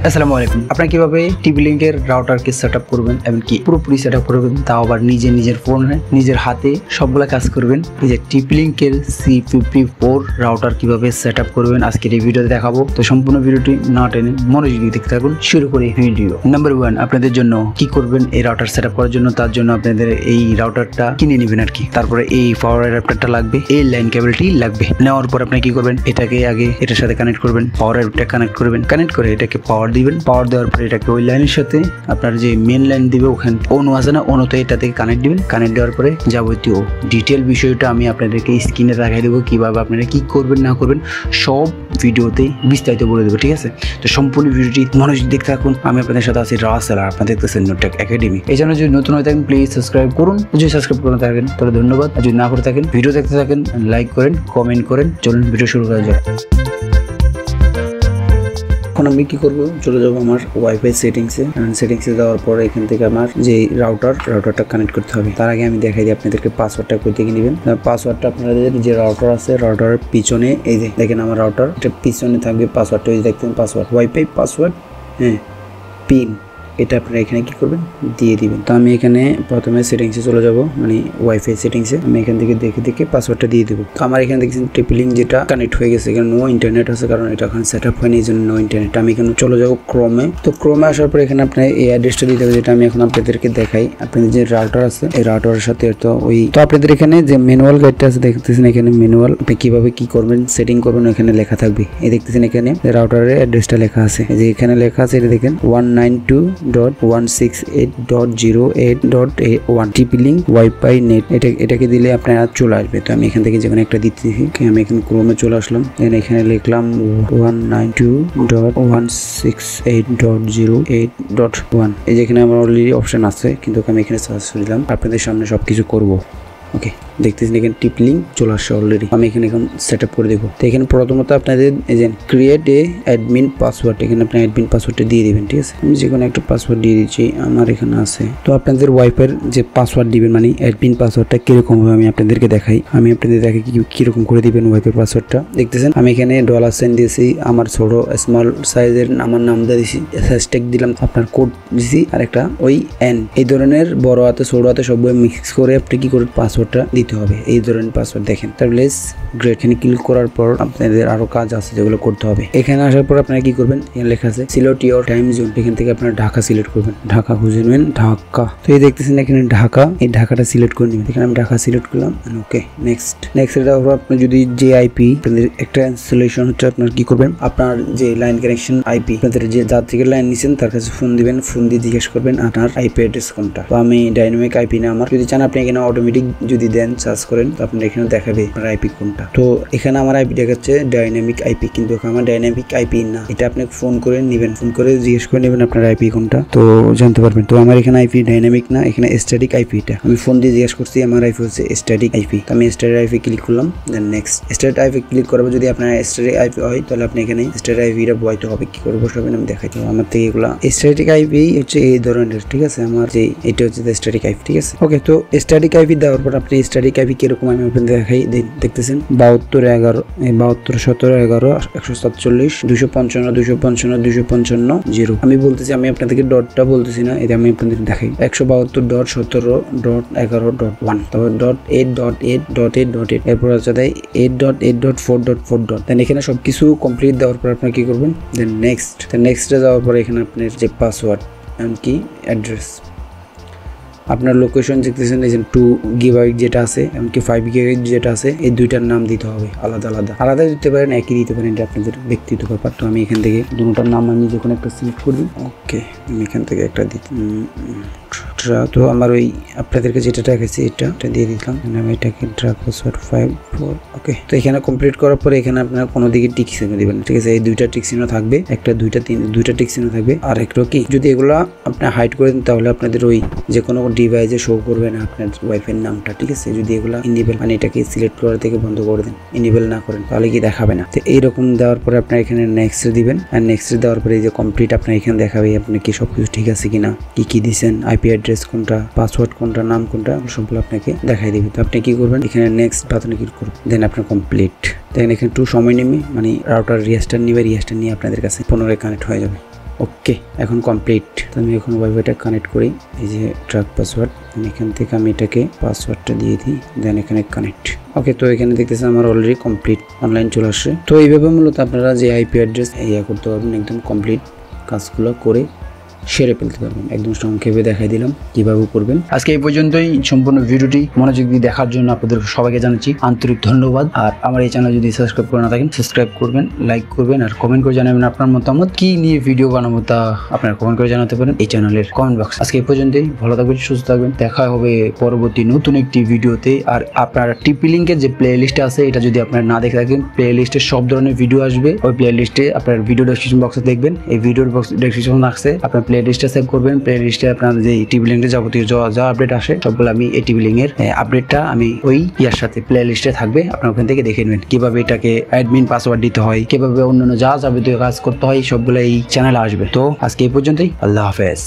আসসালামু আলাইকুম। আপনারা কিভাবে টিপলিংকের রাউটারকে সেটআপ করবেন এবং কি পুরোপুরি সেটআপ করবেন, তাও আবার নিজের ফোনে নিজের হাতে সবগুলা কাজ করবেন। এই যে টিপলিংকের C54 রাউটার কিভাবে সেটআপ করবেন আজকের এই ভিডিওতে দেখাবো। তো সম্পূর্ণ ভিডিওটি না টেনে মনোযোগী দেখতে থাকুন। শুরু করি ভিডিও। নাম্বার 1, আপনাদের জন্য কি করবেন এই রাউটার সেটআপ করার জন্য? তার জন্য আপনাদের এই রাউটারটা কিনে নেবেন আর কি। তারপরে এই পাওয়ার অ্যাডাপ্টারটা লাগবে, এই লাইন কেবলটি লাগবে। নেওয়ার পর আপনি কি করবেন, এটাকে আগে এটার সাথে কানেক্ট করবেন, পাওয়ার অ্যাডাপ্টার কানেক্ট করবেন, কানেক্ট করে এটাকে পাওয়ার দিবেন। পাওয়ার দেওয়ার পরে এটাকে ওই লাইনের সাথে আপনার যে মেন লাইন দিবে ওখানে অনু আছে না, অনুতে এটা থেকে কানেক্ট দিবেন। কানেক্ট দেওয়ার পরে যাবতীয় ডিটেল বিষয়টা আমি আপনাদেরকে স্ক্রিনে দেখাই দেবো, কিভাবে আপনারা কি করবেন না করবেন সব ভিডিওতে বিস্তারিত বলে দেবো, ঠিক আছে? তো সম্পূর্ণ ভিডিওটি মনোযোগ দেখতে থাকুন। আমি আপনাদের সাথে আছি রাসেল, আর আপনারা দেখতেছেন নোটেক একাডেমি। এই জন্য যদি নতুন হয়ে থাকেন প্লিজ সাবস্ক্রাইব করুন। যদি সাবস্ক্রাইব করে থাকেন তাহলে ধন্যবাদ, আর যদি না করে থাকেন ভিডিও দেখতে থাকেন, লাইক করেন, কমেন্ট করেন। চলুন ভিডিও শুরু করা যাক। এখন আমি কি করবো, চলে যাবো আমার ওয়াইফাই সেটিংসে যাওয়ার পরে এখান থেকে আমার যে রাউটারটা কানেক্ট করতে হবে। তার আগে আমি দেখাই দিই আপনাদেরকে পাসওয়ার্ডটা কই থেকে নেবেন। পাসওয়ার্ডটা আপনাদের যে রাউটার আছে রাউটারের পিছনে, এই যে দেখেন আমার রাউটার, এটা পিছনে থাকবে পাসওয়ার্ডটা, এই যে দেখতেন পাসওয়ার্ড, ওয়াইফাই পাসওয়ার্ড, হ্যাঁ পিন, এটা আপনারা এখানে কি করবেন দিয়ে দিবেন। তো আমি এখানে প্রথমে সেটিংসে চলে যাব, মানে ওয়াইফাই সেটিংসে। আমি এখান থেকে দেখে পাসওয়ার্ডটা দিয়ে দেবো। তো আমার এখানে দেখছেন টিপলিং যেটা কানেক্ট হয়ে গেছে, এখানে নো ইন্টারনেট আছে, কারণ এটা এখন সেট আপ হয়নি, এই জন্য নো ইন্টারনেট। আমি এখানে চলে যাবো ক্রোমে। তো ক্রোমে আসার পর এখানে আপনার এই অ্যাড্রেসটা দিতে হবে, যেটা আমি এখন আপনাদেরকে দেখাই। আপনাদের যে রাউটার আছে এই রাউটারের সাথে তো আপনাদের এখানে যে ম্যানুয়াল গাইডটা আছে দেখতেছেন, এখানে ম্যানুয়াল আপনি কিভাবে কি করবেন সেটিং করবেন এখানে লেখা থাকবে। এই দেখতেছেন এখানে রাউটারের অ্যাড্রেসটা লেখা আছে, এই যে এখানে লেখা আছে, এটা দেখেন 192.168.08.1 টিপলিং ওয়াইফাই নেট। এটাকে দিলে আপনার চলে আসবে। তো আমি এখান থেকে যেকোনো একটা দিচ্ছি। আমি এখানে ক্রোমে চলে আসলাম, এখানে লিখলাম 192.168.08.1। এই যেখানে আমার অলরেডি অপশন আছে, কিন্তু আমি এখানে সার্চ করলাম, আপনাদের সামনে সবকিছু করবো। ওকে, দেখতেছেন এখানে টিপলিং চলে আসছে অলরেডি। আমি এখানে এখন সেট আপ করে দেবো। তো এখানে প্রথমত আপনাদের এই যে ক্রিয়েট এ অ্যাডমিন পাসওয়ার্ড, এখানে আপনি অ্যাডমিন পাসওয়ার্ডটা দিয়ে দিবেন, ঠিক আছে? আমি যে কোনো একটা পাসওয়ার্ড দিয়ে দিচ্ছি, আমার এখানে আছে। তো আপনাদের ওয়াইফাইয়ের যে পাসওয়ার্ড দিবেন, মানে অ্যাডমিন পাসওয়ার্ডটা কিরকম হবে আমি আপনাদেরকে দেখাই। আমি আপনাদের দেখাই কিরকম করে দিবেন ওয়াইফাই পাসওয়ার্ডটা। দেখতেছেন আমি এখানে $সাইন দিয়েছি, আমার ছোট স্মল সাইজের আমার নাম দিয়েছি, হ্যাশট্যাগ দিলাম, আপনার কোড দিয়েছি, আর একটা ওই এন, এই ধরনের বড় হাতে ছোট হাতে সব মিক্স করে আপনি কি করে পাসওয়ার্ড দিতে হবে, এই ধরনের পাসওয়ার্ড দেখেন। তারপরে গ্রেট, এখানে ক্লিক করার পর আপনাদের আরো কাজ আছে যেগুলো করতে হবে। এখানে আসার পর আপনারা কি করবেন, এখানে লেখা আছে সিলেক্ট ইওর টাইম জোন, এখান থেকে আপনারা ঢাকা সিলেক্ট করবেন, ঢাকা খুঁজে নেবেন, ঢাকা। তো এই দেখতেছেন এখানে ঢাকা, এই ঢাকাটা সিলেক্ট করে নেবেন। এখানে আমি ঢাকা সিলেক্ট করলাম, ওকে নেক্সট। এটা হলো আপনি যদি যে আইপি আপনাদের একটা ইনস্টলেশন হচ্ছে, আপনার কি করবেন, আপনার যে লাইন কানেকশন আইপি, আপনাদের যে যার থেকে লাইন নিছেন তার কাছে ফোন দিবেন, ফোন দিয়ে জিজ্ঞেস করবেন আপনার আইপি অ্যাড্রেস কোনটা। তো আমি ডাইনামিক আইপি না, আমার যদি চান আপনি এখানে অটোমেটিক যদি দেন সার্চ করেন, তো আপনার এখানে দেখাবে আপনার আইপি কোনটা। তো এখানে আমার আইপি দেখাচ্ছে ডাইনামিক আইপি, কিন্তু আমার ডাইনামিক আইপি না, এটা আপনি ফোন করে নেবেন, ফোন করে জিজ্ঞেস করে নেবেন আপনার আইপি কোনটা, তো জানতে পারবেন। তো আমার এখানে আইপি ডাইনামিক না, এখানে স্ট্যাটিক আইপি। এটা আমি ফোন দিয়ে জিজ্ঞেস করছি, আমার আইপি হচ্ছে স্ট্যাটিক আইপি। তো আমি স্ট্যাটিক আইপি ক্লিক করলাম, then next. Static IP click করবো, যদি আপনার স্ট্যাটিক আইপি হয় তাহলে আপনি এখানে স্ট্যাটিক আইপিটা বসাইতে হবে। কি করে বসাবেন আমি দেখাই। তো আমার থেকে এগুলা স্ট্যাটিক আইপি হচ্ছে এই ধরনের, ঠিক আছে? আমার যে এটা হচ্ছে স্ট্যাটিক আইপি, ঠিক আছে? ওকে, তো স্ট্যাটিক আইপি দেওয়ার পর আপনি স্ট্যাটিক আইপি কিরকম আমি আপনাদের দেখাই। দেখতেছেন 72.11.147.255.255.255.0। আমি বলতেছি, আমি আপনাদেরকে ডটটা বলতেছি না, এটা আমি আপনাদের দেখাই। 172.17.11.1, তারপর .8.8.8.8, এরপর আছে 8.8.4.4. দেন এখানে সবকিছু কমপ্লিট দেওয়ার পর আপনারা কি করবেন, দেন নেক্সটে যাওয়ার পরে এখানে আপনার যে পাসওয়ার্ড এমনকি অ্যাড্রেস, আপনার লোকেশন দেখতেছেন, এই যে 2 GB যেটা আছে এমনকি 5 GB যেটা আছে, এই দুইটার নাম দিতে হবে আলাদা দিতে পারেন, একই দিতে পারেন, এটা আপনাদের ব্যক্তিগত ব্যাপার। তো আমি এখান থেকে দুটোর নাম আমি যখন একটা সিলেক্ট করবি, ওকে আমি এখান থেকে একটা দিচ্ছি। তো আমার ওই আপনাদেরকে যেটা দেখাচ্ছি এটা দিয়ে দিলাম, আমি এটাকে ড্রাগ পাসওয়ার্ড 54। ওকে, তো এখানে কমপ্লিট করার পরে এখানে আপনারা কোনো দিকে টিক চিহ্ন দিবেন, ঠিক আছে? এই দুইটা টিক চিহ্ন থাকবে, একটা দুইটা টিক চিহ্ন থাকবে, আর একটা কি যদি এগুলা আপনি হাইড করে দেন তাহলে আপনাদের ওই যে কোনো ডিভাইসে শো করবে না আপনার ওয়াইফাই নামটা, ঠিক আছে? যদি এগুলা ইনেবল, মানে এটাকে সিলেক্ট করা থেকে বন্ধ করে দেন, ইনেবল না করেন তাহলে কি দেখাবে না। তো এইরকম দেওয়ার পরে আপনার এখানে নেক্সট দিবেন, আর নেক্সট দেওয়ার পরে এই যে কমপ্লিট আপনার এখানে দেখাবে আপনি কি সবকিছু ঠিক আছে কিনা, কি দিচ্ছেন, আইপি অ্যাড্রেস কোনটা, পাসওয়ার্ড কোনটা, নাম কোনটা, সবগুলো আপনাকে দেখাই দিবে। তো আপনি কি করবেন, এখানে নেক্সট বাটনে ক্লিক করবেন, দেন আপনার কমপ্লিট। দেখেন এখানে একটু সময় নেবে, মানে রাউটার রিস্টার্ট নিয়ে আপনাদের কাছে পুনরায় কানেক্ট হয়ে যাবে। ওকে, এখন কমপ্লিট। তো আমি এখন ওয়াইফাইটা কানেক্ট করি, এই যে ট্র্যাক পাসওয়ার্ড, এখান থেকে আমি এটাকে পাসওয়ার্ডটা দিয়ে দিই, দেন এখানে কানেক্ট। ওকে, তো এখানে দেখতেছেন আমার অলরেডি কমপ্লিট অনলাইন চলে আসছে। তো এইভাবে মূলত আপনারা যে আইপি অ্যাড্রেস করতে পারবেন, একদম কমপ্লিট কাজগুলো করে সেরে ফেলতে পারবেন। একদম সংক্ষেপে দেখাই দিলাম কিভাবে করবেন। আজকে এই পর্যন্তই। সম্পূর্ণ ভিডিওটি মনোযোগ দিয়ে দেখার জন্য আপনাদের সবাইকে জানাচ্ছি আন্তরিক ধন্যবাদ। আর আমার এই চ্যানেল যদি সাবস্ক্রাইব করে না থাকেন, সাবস্ক্রাইব করবেন, লাইক করবেন, আর কমেন্ট করে জানাবেন আপনার মতামত, কি নিয়ে ভিডিও বানাবো তা আপনারা কমেন্ট করে জানাতে পারেন এই চ্যানেলের কমেন্ট বক্স। আজকে এই পর্যন্তই, ভালো থাকবেন, সুস্থ থাকবেন, দেখা হবে পরবর্তী নতুন একটি ভিডিওতে। আর আপনার টিপি লিঙ্কের যে প্লে লিস্ট আছে, এটা যদি আপনারা না দেখে থাকেন, প্লে লিস্টে সব ধরনের ভিডিও আসবে। ওই প্লে লিস্টে আপনার ভিডিও ডেসক্রিপশন বক্সে দেখবেন, এই ভিডিওর ডেসক্রিপশন আসছে, আপনার প্লে লিস্টে সেভ করবেন। প্লে লিস্টে আপনার যে টিপি লিঙ্কের যাবতীয় যা আপডেট আসে সবগুলো আমি এই টিপি লিঙ্কের আপডেটটা আমি ওই ইয়ার সাথে প্লে লিস্টে থাকবে, আপনার ওখান থেকে দেখে নেবেন কিভাবে এটাকে অ্যাডমিন পাসওয়ার্ড দিতে হয়, কিভাবে অন্যান্য যা যাবতীয় কাজ করতে হয়, সবগুলো এই চ্যানেলে আসবে। তো আজকে এই পর্যন্তই, আল্লাহ হাফেজ।